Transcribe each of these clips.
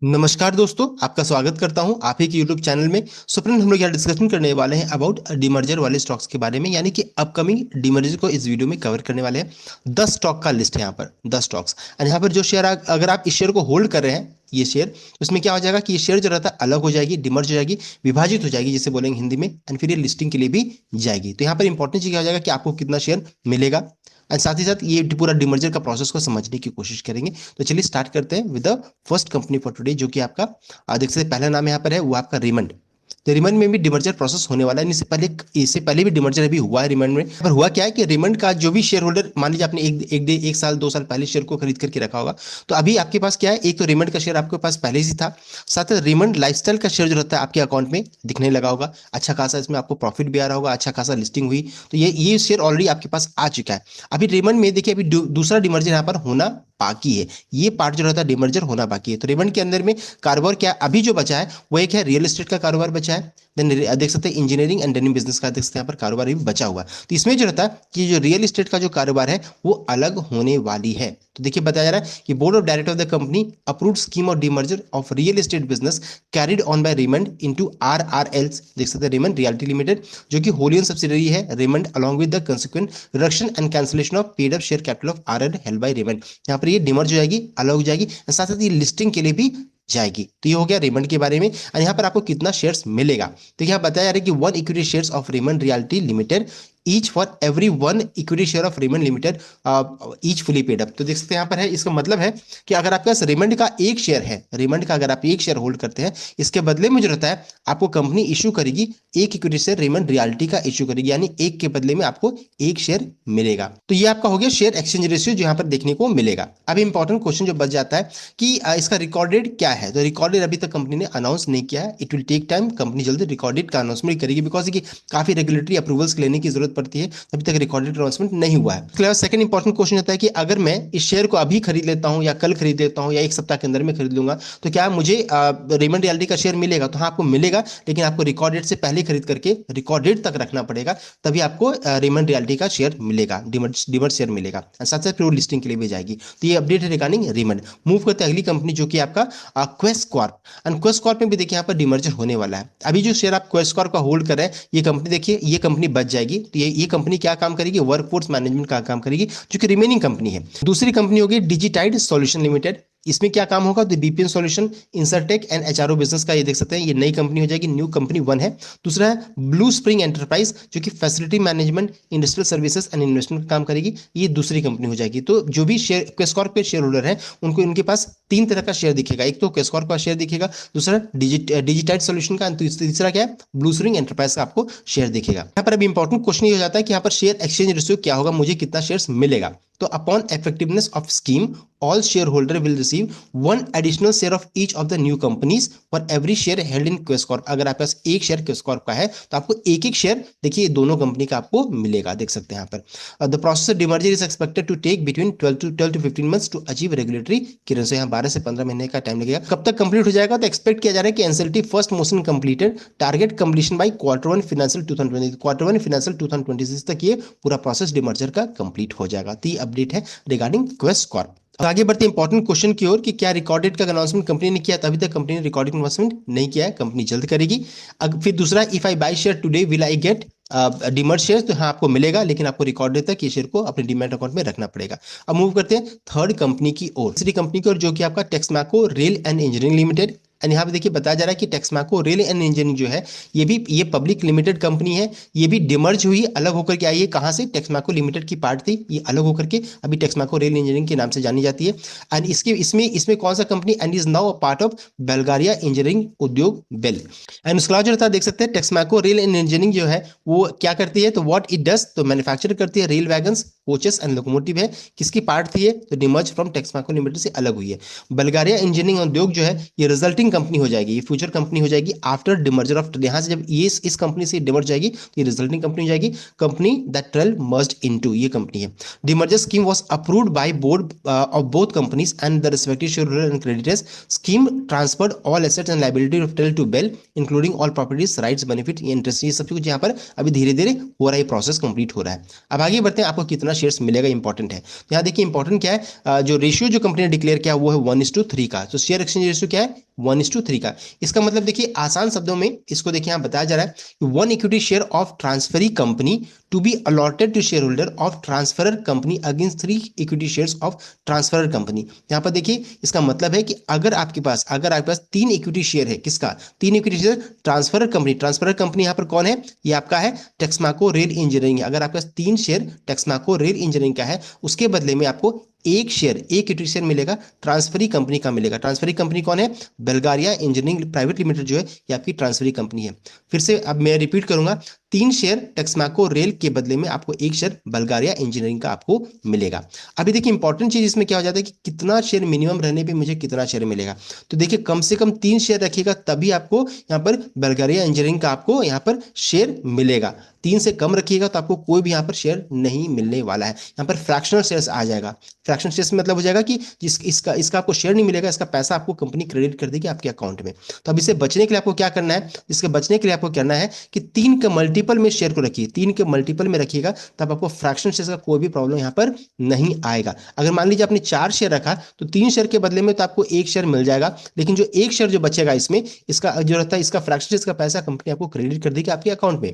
नमस्कार दोस्तों, आपका स्वागत करता हूं आप ही के YouTube चैनल में। सो फ्रेंड, हम लोग यहाँ डिस्कशन करने वाले हैं अबाउट डीमर्जर वाले स्टॉक्स के बारे में, यानी कि अपकमिंग डीमर्जर को इस वीडियो में कवर करने वाले हैं। 10 स्टॉक का लिस्ट है यहाँ पर, 10 स्टॉक्स। एंड यहाँ पर जो शेयर अगर आप इस शेयर को होल्ड कर रहे हैं, ये शेयर, उसमें क्या हो जाएगा कि ये शेयर जो रहता है अलग हो जाएगी, डिमर्ज हो जाएगी, विभाजित हो जाएगी जिसे बोलेंगे हिंदी में, एंड फिर ये लिस्टिंग के लिए भी जाएगी। तो यहाँ पर इंपॉर्टेंट चीज क्या हो जाएगा कि आपको कितना शेयर मिलेगा, एंड साथ ही साथ ये पूरा डिमर्जर का प्रोसेस को समझने की कोशिश करेंगे। तो चलिए स्टार्ट करते हैं with the first company for today, जो कि आपका देख सकते हैं पहला नाम यहाँ पर है, वो आपका रेमंड। तो रिमंड में भी डिमर्जर प्रोसेस होने वाला है। इससे पहले भी डिमर्जर अभी हुआ है रिमंड में। पर हुआ क्या है कि रिमंड का जो भी शेयर होल्डर, मान लीजिए आपने एक साल 2 साल पहले शेयर को खरीद करके रखा होगा, तो अभी आपके पास क्या है, एक तो रिमंड का शेयर आपके पास पहले से था, साथ ही रिमंड लाइफस्टाइल का शेयर जो रहता है आपके अकाउंट में दिखने लगा होगा। अच्छा खासा इसमें आपको प्रॉफिट भी आ रहा होगा, अच्छा खासा लिस्टिंग हुई, तो ये शेयर ऑलरेडी आपके पास आ चुका है। अभी रिमंड में देखिए, अभी दूसरा डिमर्जर यहाँ पर होना बाकी है। ये पार्ट जो रहता है डिमर्जर होना बाकी है। तो रिमंड के अंदर में कारोबार क्या अभी जो बचा है, वो एक है रियल एस्टेट का कारोबार बचा है। देन देख सकते हैं इंजीनियरिंग एंड डेनिम बिजनेस का, देख सकते हैं यहाँ पर कारोबार भी बचा हुआ है। तो इसमें जो रहता है कि जो रियल एस्टेट का जो कारोबार है वो अलग होने वाली है। तो देखिए बताया जा रहा है कि board of director of the company approved scheme of demerger of real estate business carried on by Raymond into RRL, देख सकते हैं रेमंड रियल्टी लिमिटेड, जो कि होली ओन सब्सिडरी है Raymond, along with the consequent reduction and cancellation of paid up share capital of RL held by Raymond. यहाँ पर ये demerge हो जाएगी, अलग हो जाएगी, साथ साथ ये लिस्टिंग के लिए भी जाएगी। तो ये हो गया रेमंड के बारे में। और यहाँ पर आपको कितना शेयर्स मिलेगा, तो यहाँ बताया जा रहा है कि 1 equity shares of Raymond realty limited each for every 1 equity share of Raymond limited each fully paid up. तो देख सकते हैं यहाँ पर है, इसका मतलब है कि अगर आपके पास रेमंड का एक शेयर है, रेमंड का अगर आप एक शेयर होल्ड करते हैं, इसके बदले में जो रहता है आपको कंपनी इशू करेगी एक इक्विटी शेयर रेमंड रियल्टी का इशू करेगी, यानी एक के बदले में आपको एक शेयर मिलेगा। तो ये आपका हो गया शेयर एक्सचेंज रेशियो जो यहाँ पर देखने को मिलेगा। अब इंपॉर्टेंट क्वेश्चन जो बच जाता है कि इसका रिकॉर्ड डेट क्या है। तो रिकॉर्ड डेट अभी तक कंपनी ने अनाउंस नहीं किया है, it will take time, company जल्दी रिकॉर्ड डेट का अनाउंसमेंट करेगी, बिकॉज की काफी रेगुलेटरी अप्रूवल्स लेने की जरूरत पड़ती है, अभी तक रिकॉर्ड डेट अनाउंसमेंट नहीं हुआ है। इसके अलावा सेकंड इंपॉर्टेंट क्वेश्चन होता है कि अगर मैं इस शेयर को अभी खरीद लेता हूं या कल खरीद लेता हूं या एक सप्ताह के अंदर में खरीद लूंगा, तो क्या मुझे रेमंड रियल्टी का शेयर मिलेगा? तो हाँ, आपको मिलेगा, लेकिन आपको रिकॉर्ड डेट से पहले खरीद करके रिकॉर्ड डेट तक रखना पड़ेगा, तभी आपको रेमंड रियल्टी का शेयर मिलेगा, डिमर्ज शेयर मिलेगा। साथ साथ फिर वो लिस्टिंग के लिए भी जाएगी। तो ये अपडेट है रिगार्डिंग रेमंड। मूव करते हैं अगली कंपनी, जो कि आपका quest Corp. And quest Corp में भी देखिए यहाँ पर डिमर्जर होने वाला है। अभी जो शेयर आप क्वेस्ट कॉर्प का होल्ड कर रहे हैं, ये कंपनी देखिए, ये कंपनी बच जाएगी। तो ये कंपनी क्या काम करेगी? वर्कफोर्स मैनेजमेंट का काम करेगी, जो कि रिमेनिंग कंपनी है। दूसरी कंपनी होगी डिजिटाइड सॉल्यूशन लिमिटेड। इसमें क्या काम होगा? तो बीपीएन सॉल्यूशन, इंसरटेक एंड एचआरओ बिजनेस का, ये देख सकते हैं, ये नई कंपनी हो जाएगी, न्यू कंपनी 1 है। दूसरा है ब्लू स्प्रिंग एंटरप्राइज, जो कि facility management, industrial services and investment का काम करेगी, ये दूसरी कंपनी हो जाएगी। तो जो भी शेयर क्वेस्कॉर्प के शेयर होल्डर है, उनको इनके पास 3 तरह का शेयर दिखेगा। एक तो क्वेस्कॉर्प का शेयर दिखेगा, दूसरा डिजिटाइड सॉल्यूशन का, तीसरा क्या है? ब्लू स्प्रिंग एंटरप्राइज का आपको शेयर दिखेगा। यहाँ पर अभी इंपॉर्टेंट क्वेश्चन ये हो जाता है कि यहाँ पर शेयर एक्सचेंज रेशियो क्या होगा, मुझे कितना शेयर मिलेगा। तो upon effectiveness of scheme, all shareholder will receive 1 additional share of each of the new companies for every share held in Quest Corp। अगर आपके पास एक शेयर Quest Corp का है, तो आपको एक एक शेयर, देखिए, दोनों कंपनी का आपको मिलेगा, देख सकते हैं यहाँ पर। The process of demerger is expected to take between 12 to 15 months to achieve regulatory clearance. यहाँ 12 से 15 महीने का टाइम लगेगा। कब तक कंप्लीट हो जाएगा? तो एक्सपेक्ट किया जा रहा है कि NCLT first motion completed, target completion by Q1 financial 2020, Q1 financial 2026 तक ये पूरा प्रोसेस डिमर्जर का कंप्लीट हो जाएगा। तो ये अपडेट है रिगार्डिंग क्वेस्ट कॉर्प। तो आगे बढ़ते हैं इंपॉर्टेंट क्वेश्चन की ओर कि क्या रिकॉर्डेड का अनाउंसमेंट कंपनी ने किया? तभी तक कंपनी ने रिकॉर्डेड अनाउंसमेंट नहीं किया है, कंपनी जल्द करेगी। फिर दूसरा, if I buy share today will I get demerge share? तो हाँ, आपको मिलेगा, लेकिन आपको रिकॉर्ड डेट तक ये शेयर को अपने डीमैट अकाउंट में रखना पड़ेगा। अब मूव करते हैं थर्ड कंपनी की ओर, तीसरी कंपनी की ओर, जो कि आपका Texmaco rail and engineering limited. And यहाँ पे देखिए बताया जा रहा है कि टेक्समैको रेल एंड इंजीनियरिंग जो है, ये पब्लिक लिमिटेड कंपनी है। ये भी डिमर्ज हुई, अलग होकर के आई है। कहाँ से? टेक्समैको लिमिटेड की पार्ट थी, ये अलग होकर के अभी टेक्समैको रेल इंजीनियरिंग के नाम से जानी जाती है। एंड इसमें कौन सा company? And is now a part of Bulgaria engineering उद्योग बेल। एंड उसके अलावा जो रहता है, देख सकते हैं, टेक्समैको रेल एंड इंजीनियरिंग जो है वो क्या करती है? तो व्हाट इट डज, तो मैन्युफैक्चर करती है rail wagons, coaches and locomotive है। किसकी पार्ट थी ये? तो डिमर्ज फ्रॉम टेक्समैको लिमिटेड से अलग हुई है। बल्गारिया इंजीनियरिंग उद्योग जो है, ये रिजल्टिंग कंपनी हो जाएगी, ये फ्यूचर कंपनी हो जाएगी आफ्टर डिमर्जर ऑफ, यहाँ से जब ये इस कंपनी से डिमर्ज जाएगी, तो ये रिजल्टिंग कंपनी हो जाएगी। Company that Trail merged into, ये कंपनी है। Demerger scheme was approved by board of both companies and the respective shareholder and creditors. Scheme transferred all assets and liability of Trail to Bell, including all properties, rights, benefit, interest, ये सब कुछ यहाँ पर अभी धीरे धीरे हो रहा है, प्रोसेस कंप्लीट हो रहा है। अब आगे बढ़ते हैं, आपको कितना शेयर्स मिलेगा इंपॉर्टेंट है। यहाँ देखिए इंपॉर्टेंट क्या है, जो रेशियो जो कंपनी ने डिक्लेयर किया वो है 1:3 का। तो शेयर एक्सचेंज रेशियो क्या है? 1:3 का। इसका मतलब देखिए आसान शब्दों में इसको देखिए यहाँ बताया जा रहा है कि 1 equity share of transferee company to be allotted to share holder of transferor company against 3 equity shares of transferor company. यहाँ पर देखिए इसका मतलब है कि अगर आपके पास 3 इक्विटी शेयर है, किसका 3 इक्विटी शेयर, ट्रांसफरर कंपनी यहाँ पर कौन है, ये आपका है टेक्समाको रेल इंजीनियरिंग। अगर आपके पास 3 शेयर टेक्समाको रेल इंजीनियरिंग का है, उसके बदले में आपको एक इक्विटी शेयर मिलेगा ट्रांसफरी कंपनी का मिलेगा। ट्रांसफरी कंपनी कौन है, बल्गारिया इंजीनियरिंग प्राइवेट लिमिटेड जो है ये आपकी ट्रांसफरी कंपनी है। फिर से अब मैं रिपीट करूंगा, 3 शेयर टेक्समाको रेल के बदले में आपको एक शेयर बल्गारिया इंजीनियरिंग का आपको मिलेगा। अभी देखिए इंपॉर्टेंट चीज इसमें क्या हो जाता है कि कितना शेयर मिनिमम रहने पे मुझे कितना शेयर मिलेगा। तो देखिए कम से कम 3 शेयर रखिएगा तभी आपको यहाँ पर बल्गारिया इंजीनियरिंग का आपको यहाँ पर शेयर मिलेगा। 3 से कम रखिएगा तो आपको कोई भी यहाँ पर शेयर नहीं मिलने वाला है। यहाँ पर फ्रैक्शनल शेयर्स आ जाएगा। फ्रैक्शनल शेयर्स मतलब हो जाएगा कि इसका आपको शेयर नहीं मिलेगा, इसका पैसा आपको कंपनी क्रेडिट कर देगी आपके अकाउंट में। तो अब इससे बचने के लिए आपको क्या करना है, इसके बचने के लिए आपको करना है कि 3 के मल्टीपल में शेयर को रखिए, 3 के मल्टीपल में रखिएगा, तब आपको फ्रैक्शनल शेयर्स का कोई भी प्रॉब्लम यहाँ पर नहीं आएगा। अगर मान लीजिए आपने 4 शेयर रखा तो 3 शेयर के बदले में तो आपको एक शेयर मिल जाएगा, लेकिन जो एक शेयर जो बचेगा इसमें, इसका जो रहता है इसका फ्रैक्शनल शेयर्स का पैसा कंपनी आपको क्रेडिट कर देगी आपके अकाउंट में।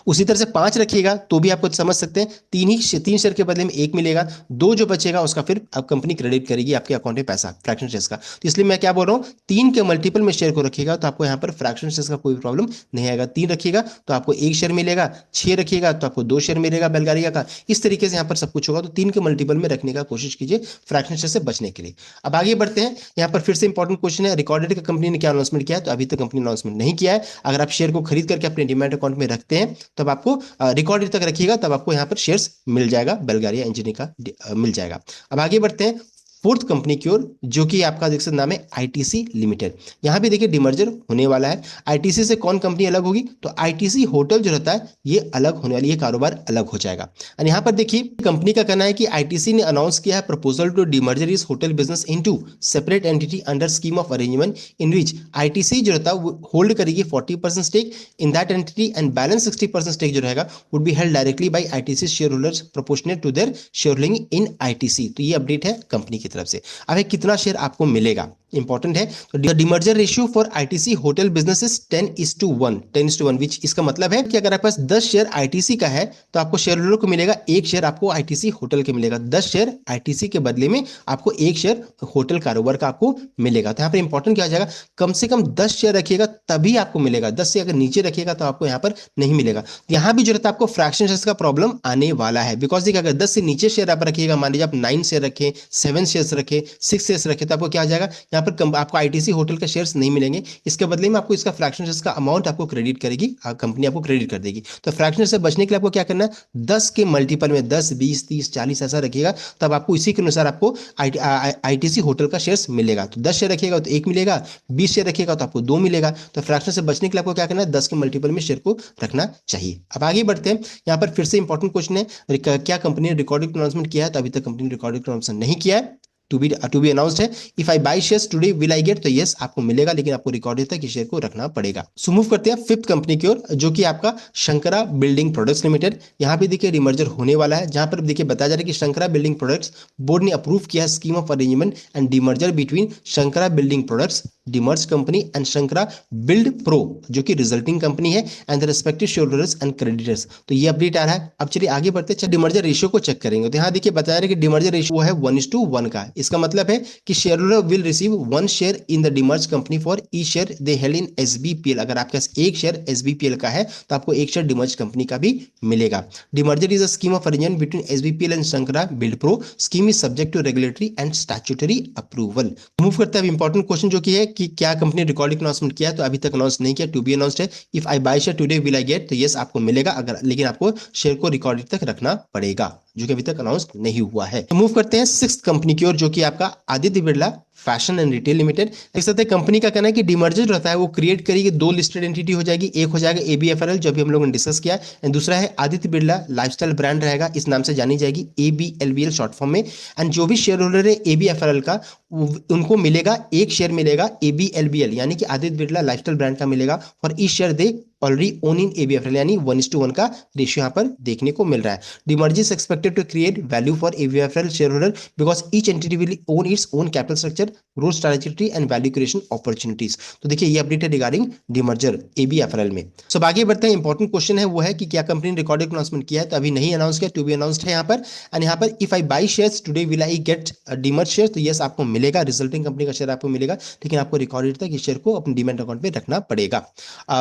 उसी तरह से 5 रखिएगा तो भी आपको समझ सकते हैं, 3 शेयर के बदले में 1 मिलेगा, 2 जो बचेगा उसका फिर अब कंपनी क्रेडिट करेगी आपके अकाउंट में पैसा फ्रैक्शनल शेयर्स का। तो इसलिए मैं क्या बोल रहा हूं, 3 के मल्टीपल में शेयर को रखिएगा तो आपको यहाँ पर फ्रैक्शनल शेयर्स का कोई प्रॉब्लम नहीं आएगा। 3 रखिएगा तो आपको 1 शेयर मिलेगा, 6 रखिएगा तो आपको 2 शेयर मिलेगा बल्गारिया का। इस तरीके से यहाँ पर सब कुछ होगा। तो 3 के मल्टीपल में रखने का कोशिश कीजिए फ्रैक्शनल शेयर से बचने के लिए। अब आगे बढ़ते हैं, यहाँ पर फिर से इंपॉर्टेंट क्वेश्चन है, रिकॉर्डेड का कंपनी ने क्या अनाउंसमेंट किया है, तो अभी तक कंपनी अनाउंसमेंट नहीं किया है। अगर आप शेयर को खरीद करके अपने डिमैट अकाउंट में रखते हैं तब आपको रिकॉर्ड तक रखिएगा, तब आपको यहाँ पर शेयर्स मिल जाएगा, बल्गारिया इंजीनियरिंग का मिल जाएगा। अब आगे बढ़ते हैं फोर्थ कंपनी की ओर, जो कि आपका देख सकते नाम है आईटीसी लिमिटेड। यहां भी देखिए डिमर्जर होने वाला है। आईटीसी से कौन कंपनी अलग होगी, तो आईटीसी होटल जो रहता है ये अलग होने वाली, ये कारोबार अलग हो जाएगा। और यहां पर देखिए कंपनी का कहना है कि आईटीसी ने अनाउंस किया है प्रपोजल टू डिमर्जर इस hotel business into separate entity under scheme of arrangement in which ITC जो रहता है होल्ड करेगी 40% stake in that entity and balance 60% stake जो रहेगा would be held directly by ITC share holders proportionate to their share holding in ITC. तो ये update है company की तरफ से। अब कितना शेयर आपको मिलेगा इंपॉर्टेंट है, तो the demerger ratio for ITC hotel business is 10:1 विच इसका मतलब है कि अगर आपके पास 10 शेयर आईटीसी का है तो आपको शेयर होल्डर को मिलेगा 1 शेयर आपको आईटीसी होटल के मिलेगा। 10 शेयर आईटीसी के बदले में आपको 1 शेयर होटल कारोबार का आपको मिलेगा। तो यहाँ पर इंपॉर्टेंट क्या हो जाएगा, कम से कम 10 शेयर रखिएगा तभी आपको मिलेगा, 10 से अगर नीचे रखिएगा तो आपको यहाँ पर नहीं मिलेगा। यहाँ भी जो रहता है आपको फ्रैक्शन शेयर्स का प्रॉब्लम आने वाला है, बिकॉज देखिए अगर 10 से नीचे शेयर आप रखिएगा, मान लीजिए आप 9 शेयर रखें, 7 शेयर रखें, 6 शेयर रखें, तो आपको क्या हो जाएगा, यहाँ पर आपको आईटीसी होटल के शेयर्स नहीं मिलेंगे। इसके बदले में आपको इसका फ्रैक्शन शेयर्स का अमाउंट आपको क्रेडिट करेगी, कंपनी आपको क्रेडिट कर देगी। तो फ्रैक्शन से बचने के लिए आपको क्या करना है, 10 के मल्टीपल में 10, 20, 30, 40 ऐसा रखिएगा, तब आपको इसी के अनुसार आपको आईटीसी होटल का शेयर्स मिलेगा। तो 10 शेयर रखिएगा तो 1 मिलेगा, 20 शेयर रखिएगा तो आपको 2 मिलेगा। तो फ्रैक्शन से बचने के लिए आपको क्या करना है, 10 के मल्टीपल में शेयर को रखना चाहिए। अब आगे बढ़ते हैं, यहाँ पर फिर से इंपॉर्टेंट क्वेश्चन है, क्या कंपनी ने रिकॉर्डेड अनाउंसमेंट किया है, तो अभी तक कंपनी ने रिकॉर्डेड अनाउंसमेंट नहीं किया है, टू बी अनाउंस्ड है। If I by shares today will I get, तो यस आपको मिलेगा, लेकिन आपको रिकॉर्डेड तक शेयर को रखना पड़ेगा। सो मूव करते हैं फिफ्थ कंपनी की ओर, जो कि आपका शंकरा बिल्डिंग प्रोडक्ट्स लिमिटेड। यहां पे देखिए डिमर्जर होने वाला है, जहां पर देखिए बताया जा रहा है कि शंकरा बिल्डिंग प्रोडक्ट्स बोर्ड ने अप्रूव किया है scheme of arrangement and demerger between Shankara building products demerge company and Shankara build pro, जो कि रिजल्टिंग कंपनी है, and the respective share holders and creditors. तो ये अपडेट आ रहा है। अब चलिए आगे बढ़ते हैं, डिमर्जर रेशियो को चेक करेंगे। तो यहाँ देखिए बताया रहा है कि डिमर्जर रेशियो है 1:1 का। इसका मतलब है कि share holder will receive 1 share in the demerge company for each share they held in SBPL. अगर आपके पास 1 शेयर एसबीपीएल का है तो आपको 1 शेयर डिमर्ज कंपनी का भी मिलेगा। Demerger is a scheme of arrangement between SBPL and Shankara build pro. Scheme is subject to regulatory and statutory approval. Move करते हैं अब इंपॉर्टेंट क्वेश्चन, जो कि है कि क्या कंपनी रिकॉर्डिंग अनाउंसमेंट किया है, तो अभी तक अनाउंस नहीं किया, टू बी अनाउंस्ड है। If I buy share today will I get, तो यस आपको मिलेगा, अगर लेकिन आपको शेयर को रिकॉर्डेड तक रखना पड़ेगा, जो कि अभी तक अनाउंस नहीं हुआ है। तो मूव करते हैं सिक्स्थ कंपनी की ओर, जो कि आपका Aditya Birla fashion and retail limited. देख सकते हैं कंपनी का कहना है कि डिमर्जर रहता है वो क्रिएट करेगी, 2 लिस्टेड एंटिटी हो जाएगी। एक हो जाएगा एबीएफआरएल, जो अभी हम लोगों ने डिस्कस किया, एंड दूसरा है आदित्य बिरला लाइफस्टाइल ब्रांड रहेगा, इस नाम से जानी जाएगी, एबीएलबीएल शॉर्ट फॉर्म में। एंड जो भी शेयर होल्डर है एबीएफआरएल का, उनको मिलेगा 1 शेयर मिलेगा एबीएलबीएल, यानी कि आदित्य बिरला लाइफस्टाइल ब्रांड का मिलेगा, for each share they already own in ABFL, यानी 1:1 का रेशियो यहाँ पर देखने को मिल रहा है। Demerger is expected to create value for ABFL share holder because each entity will own its own capital structure market, growth strategy and value creation opportunities. तो देखिए ये अपडेट है रिगार्डिंग डीमर्जर ABFRL में। सो आगे बढ़ते हैं, इंपॉर्टेंट क्वेश्चन है वो है कि क्या कंपनी ने रिकॉर्डेड अनाउंसमेंट किया है, तो अभी नहीं अनाउंस किया, टू बी अनाउंस्ड है यहाँ पर। एंड यहाँ पर if I by shares today will I get demerge share, तो यस आपको मिलेगा, रिजल्टिंग कंपनी का शेयर आपको मिलेगा, लेकिन आपको रिकॉर्डेड तक इस शेयर को अपने डीमैट अकाउंट में रखना पड़ेगा।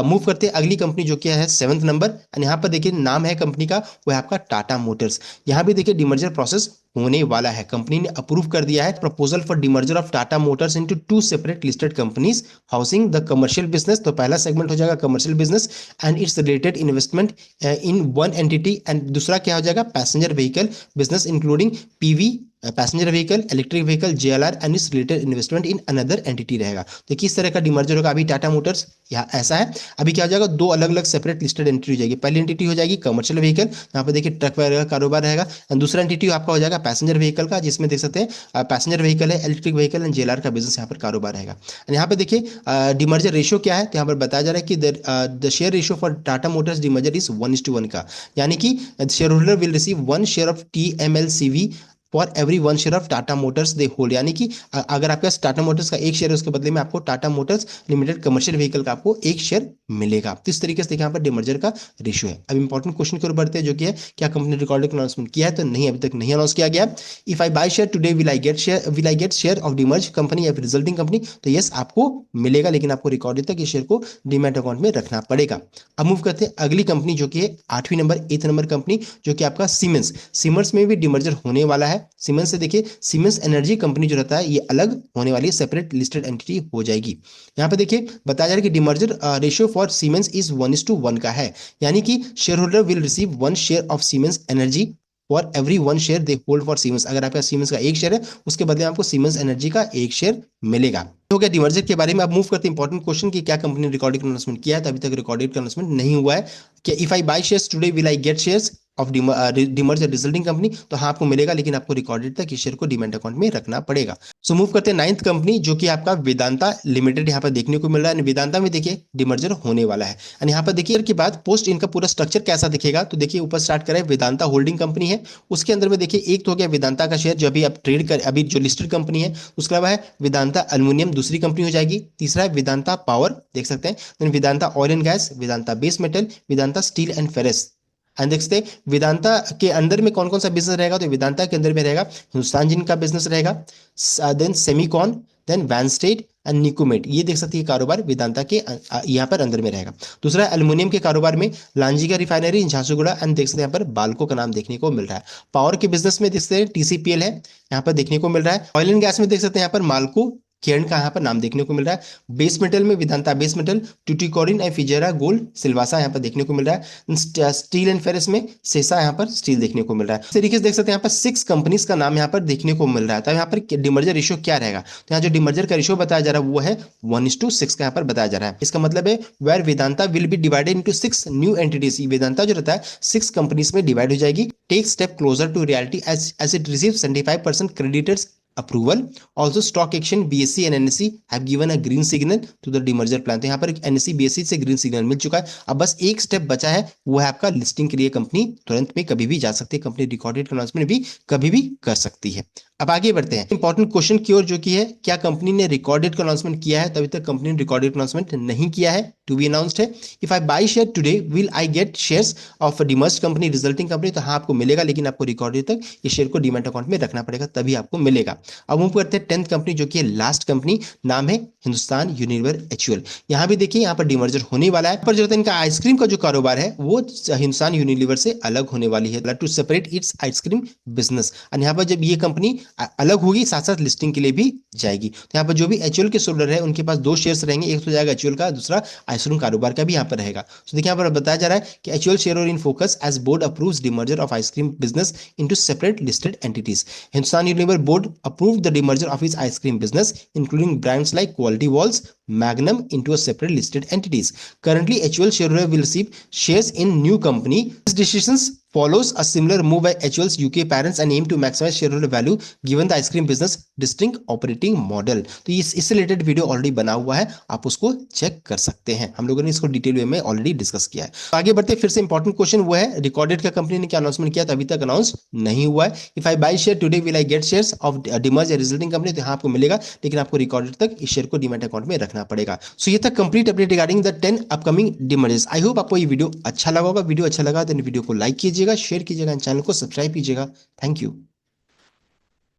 मूव करते हैं अगली कंपनी जो कि है 7th नंबर, एंड यहाँ पर देखिए नाम है कंपनी का वो है आपका टाटा मोटर्स। यहाँ भी देखिए डीमर्जर प्रोसेस होने वाला है, कंपनी ने अप्रूव कर दिया है proposal for demerger of Tata Motors into 2 separate listed companies housing the commercial business. तो पहला सेगमेंट हो जाएगा commercial business and it's related investment in one entity, and दूसरा क्या हो जाएगा passenger vehicle business including PV passenger vehicle, electric vehicle, JLR and it's related investment in another entity रहेगा। तो किस तरह का डीमर्जर होगा, अभी टाटा मोटर्स यहाँ ऐसा है, अभी क्या हो जाएगा, दो अलग अलग सेपरेट लिस्टेड एंटिटी हो जाएगी। पहली एंटिटी हो जाएगी कमर्शियल व्हीकल, यहाँ पे देखिए ट्रक वगैरह का कारोबार रहेगा, एंड दूसरा एंटिटी आपका हो जाएगा पैसेंजर व्हीकल का, जिसमें देख सकते हैं पैसेंजर व्हीकल है, इलेक्ट्रिक व्हीकल एंड JLR का बिजनेस यहाँ पर कारोबार रहेगा। एंड यहाँ पे देखिए डीमर्जर रेशियो क्या है, तो यहाँ पर बताया जा रहा है कि the share ratio for Tata Motors demerger is 1:1 का, यानी कि share holder will receive 1 share of TMLCV for every 1 share of Tata Motors they hold, यानी कि अगर आपके पास टाटा मोटर्स का 1 शेयर है उसके बदले में आपको Tata Motors limited commercial vehicle का आपको 1 शेयर मिलेगा। तो इस तरीके से देखिए यहाँ पर डीमर्जर का रेशियो है। अब इंपॉर्टेंट क्वेश्चन की ओर बढ़ते हैं जो कि है क्या कंपनी ने रिकॉर्डिंग अनाउंसमेंट किया है, तो नहीं, अभी तक नहीं अनाउंस किया गया। If I buy share today will I get share of demerge company या फिर रिजल्टिंग कंपनी, तो यस आपको मिलेगा, लेकिन आपको रिकॉर्ड तक इस शेयर को डीमैट अकाउंट में रखना पड़ेगा। अब मूव करते हैं अगली कंपनी जो कि है 8वीं नंबर 8th नंबर कंपनी जो कि आपका सीमेंस। सीमेंस में भी डीमर्जर होने वाला है। सीमेंस से देखिए सीमेंस एनर्जी कंपनी जो रहता है ये अलग होने वाली सेपरेट लिस्टेड एंटिटी हो जाएगी। यहाँ पे देखिए बताया जा रहा है कि demerger ratio for siemens is 1:1 का है, यानी कि share holder will receive 1 share of siemens energy for every 1 share they hold for siemens. अगर आपका सीमेंस का 1 शेयर है उसके बदले आपको सीमेंस एनर्जी का 1 शेयर मिलेगा। हो गया डीमर्जर के बारे में। अब मूव करते हैं इंपॉर्टेंट क्वेश्चन कि क्या कंपनी ने रिकॉर्डिंग अनाउंसमेंट किया है, तो अभी तक रिकॉर्डेड अनाउंसमेंट नहीं हुआ है कि if I by shares today will I get shares of demerger resulting company, तो हाँ आपको मिलेगा, लेकिन आपको रिकॉर्डेड तक इस शेयर को डीमैट अकाउंट में रखना पड़ेगा। सो मूव करते हैं 9th कंपनी जो कि आपका वेदांता लिमिटेड यहाँ पर देखने को मिल रहा है। वेदांता में देखिए डीमर्जर होने वाला है, एंड यहाँ पर देखिए के बाद पोस्ट इनका पूरा स्ट्रक्चर कैसा दिखेगा, तो देखिए ऊपर स्टार्ट करें वेदांता होल्डिंग कंपनी है, उसके अंदर में देखिए एक तो हो गया वेदांता का शेयर जो अभी आप ट्रेड कर अभी जो लिस्टेड कंपनी है, उसके अलावा है वेदांता एल्युमिनियम दूसरी कंपनी हो जाएगी, तीसरा है वेदांता पावर देख सकते हैं, then Vedanta oil and gas, Vedanta base metal, Vedanta steel and ferrous. And देखते हैं वेदांता के अंदर में कौन कौन सा बिजनेस रहेगा, तो वेदांता के अंदर में रहेगा हिंदुस्तान जिंक का बिजनेस रहेगा, then Semicon, then Wanstead and निकोमेट, ये देख सकते हैं कारोबार वेदांता के यहाँ पर अंदर में रहेगा। दूसरा एल्युमिनियम के कारोबार में लांजी का रिफाइनरी झांसीगुड़ा, एंड देख सकते हैं यहाँ पर बाल्को का नाम देखने को मिल रहा है। पावर के बिजनेस में देख सकते हैं TCPL है यहाँ पर देखने को मिल रहा है। ऑयल एंड गैस में देख सकते हैं यहाँ पर माल्को केर्न का यहाँ पर नाम देखने को मिल रहा है। बेस मेटल में Vedanta base metal, Tuticorin and Fujairah gold Silvassa यहाँ पर देखने को मिल रहा है। स्टील एंड फेरस में सेसा यहाँ पर स्टील देखने को मिल रहा है। इस तरीके से देख सकते हैं यहाँ पर 6 कंपनीज का नाम यहाँ पर देखने को मिल रहा है। तो यहाँ पर डीमर्जर रेशियो क्या रहेगा, तो यहाँ जो डीमर्जर का रेशियो बताया जा रहा है वो है 1:6 का यहाँ पर बताया जा रहा है। इसका मतलब है where Vedanta will be divided into 6 new entities, Vedanta जो रहता है 6 कंपनीज में डिवाइड हो जाएगी। Take step closer to reality as it receive 75% creditors approval. Also stock exchange BSE and NSE have given a green signal to the demerger plan। तो यहाँ पर NSE BSE से ग्रीन सिग्नल मिल चुका है। अब बस एक स्टेप बचा है, वो है आपका लिस्टिंग के लिए कंपनी तुरंत में कभी भी जा सकती है, कंपनी रिकॉर्डेड अनाउंसमेंट भी कभी भी कर सकती है। अब आगे बढ़ते हैं इंपॉर्टेंट क्वेश्चन की ओर जो कि है क्या कंपनी ने रिकॉर्डेड अनाउंसमेंट किया है, तभी तक कंपनी ने रिकॉर्डेड अनाउंसमेंट नहीं किया है, टू बी अनाउंस्ड है। If I buy share today will I get shares of demerged company resulting company, तो हाँ आपको मिलेगा, लेकिन आपको रिकॉर्डेड तक इस शेयर को डीमैट अकाउंट में रखना पड़ेगा, तभी आपको मिलेगा। अब मूव करते हैं 10th कंपनी जो कि लास्ट कंपनी, नाम है हिंदुस्तान यूनिलीवर HUL। यहाँ भी देखिए यहाँ पर डीमर्जर होने वाला है, पर जो इनका आइसक्रीम का जो कारोबार है वो हिंदुस्तान यूनिलीवर से अलग होने वाली है, to separate its ice cream business. और यहाँ पर जब ये कंपनी अलग होगी साथ साथ लिस्टिंग के लिए भी जाएगी, तो यहाँ पर जो भी HUL के शोल्डर है उनके पास 2 शेयर्स रहेंगे, एक तो जाएगा HUL का, दूसरा आइसक्रीम कारोबार का भी यहाँ पर रहेगा। तो देखिए यहाँ पर बताया जा रहा है कि HUL share in focus as board approves demerger of ice cream business into separate listed entities. Hindustan Unilever board approved the demerger of its ice cream business including brands like Kwality Wall's, Magnum into a separate listed entities. Currently, HUL shareholder will receive shares in new company. These decisions follows a similar move by HUL's UK parents and aim to maximize shareholder value given the ice cream business distinct operating model. तो इससे related video already बना हुआ है, आप उसको check कर सकते हैं। हम लोगों ने इसको डिटेल वे में ऑलरेडी डिस्कस किया है। तो आगे बढ़ते फिर से इंपॉर्टेंट क्वेश्चन वो है, रिकॉर्डेड का कंपनी ने क्या अनाउंसमेंट किया था, अभी तक अनाउंस नहीं हुआ है। If I buy share today will I get shares of demerge resulting company, तो यहाँ आपको मिलेगा, लेकिन आपको रिकॉर्डेड तक इस शेयर को डीमैट अकाउंट में रखना पड़ेगा। सो ये था complete update regarding the 10 upcoming demergers. I hope आपको ये वीडियो अच्छा लगा होगा। वीडियो अच्छा लगा तो वीडियो को लाइक कीजिएगा, शेयर कीजिएगा, चैनल को सब्सक्राइब कीजिएगा। Thank you.